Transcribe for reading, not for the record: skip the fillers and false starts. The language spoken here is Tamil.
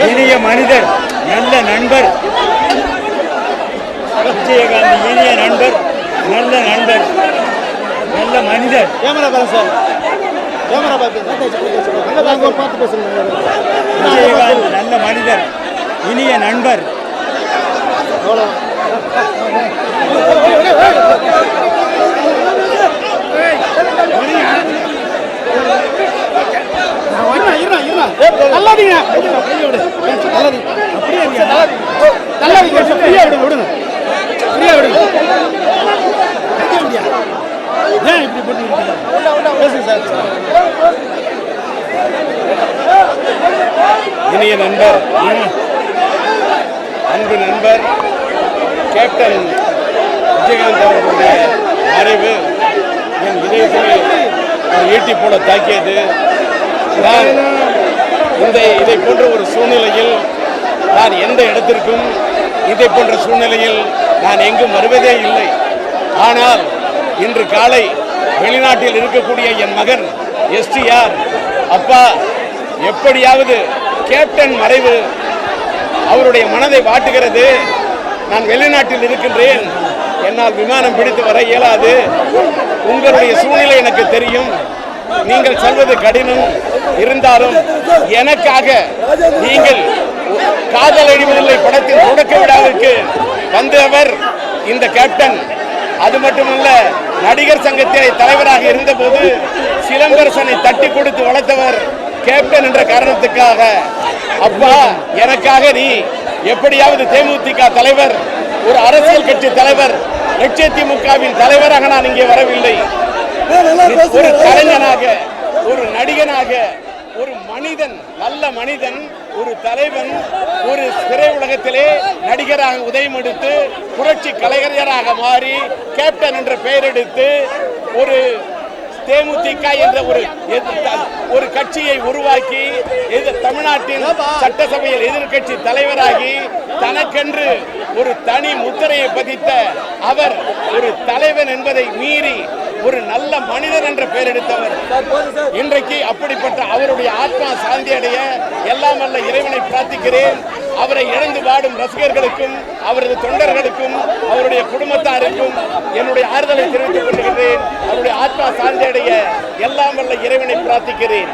இனிய மனிதர், நல்ல நண்பர் விஜயகாந்த். இனிய நண்பர், நல்ல நண்பர், நல்ல மனிதர். விஜயகாந்த் நல்ல மனிதர், இனிய நண்பர். இனிய நண்பர், அன்பு நண்பர் கேப்டன் விஜயகாந்த் அவர்களுடைய மறைவு என் இதயத்திலே ஈட்டி போல தாக்கியது. நான் இதை போன்ற ஒரு சூழ்நிலையில் நான் எந்த இடத்திற்கும் இதை போன்ற சூழ்நிலையில் நான் எங்கும் வருவதே இல்லை. ஆனால் இன்று காலை வெளிநாட்டில் இருக்கக்கூடிய என் மகன் STR, அப்பா எப்படியாவது கேப்டன் மறைவு அவருடைய மனதை வாட்டுகிறது. நான் வெளிநாட்டில் இருக்கின்றேன், என்னால் விமானம் பிடித்து வர இயலாது. உங்களுடைய சூழ்நிலை எனக்கு தெரியும், நீங்கள் சொல்வது கடினம். இருந்தாலும் எனக்காக நீங்கள் காதல் அழிவதில்லை படத்தின் தொடக்க விழாவிற்கு வந்தவர் இந்த கேப்டன். அது மட்டுமல்ல, நடிகர் சங்கத்திலே தலைவராக இருந்தபோது சிலம்பரசனை தட்டி கொடுத்து வளர்த்தவர் கேப்டன் என்ற காரணத்துக்காக. அப்பா, எனக்காக நீ எப்படியாவது தேமுதிக தலைவர், ஒரு அரசியல் கட்சி தலைவர், லட்சத்திமுகவின் தலைவராக நான் இங்கே வரவில்லை. ஒரு கலைஞனாக, ஒரு நடிகனாக, ஒரு மனிதன், நல்ல மனிதன், ஒரு தலைவன், ஒரு திரை உலகத்திலே நடிகராக உதயம் எடுத்து புரட்சி கலைஞராக மாறி கேப்டன் என்ற பெயர் எடுத்து ஒரு தேமுதிக என்ற ஒரு கட்சியை உருவாக்கி தமிழ்நாட்டின் சட்டசபையில் எதிர்கட்சி தலைவராகி தனக்கென்று ஒரு தனி முத்திரையை பதித்த அவர் ஒரு தலைவன் என்பதை மீறி ஒரு நல்ல மனிதர் என்ற பெயர் எடுத்தவர். இன்றைக்கு அப்படிப்பட்ட அவருடைய ஆத்மா சாந்தி அடைய எல்லாம் வல்ல இறைவனை பிரார்த்திக்கிறேன். அவரை இழந்து வாடும் ரசிகர்களுக்கும் அவரது தொண்டர்களுக்கும் அவருடைய குடும்பத்தாருக்கும் என்னுடைய ஆறுதலை தெரிவித்துக் கொள்கிறேன். அவருடைய ஆத்மா சாந்தி அடைய எல்லாம் வல்ல இறைவனை பிரார்த்திக்கிறேன்.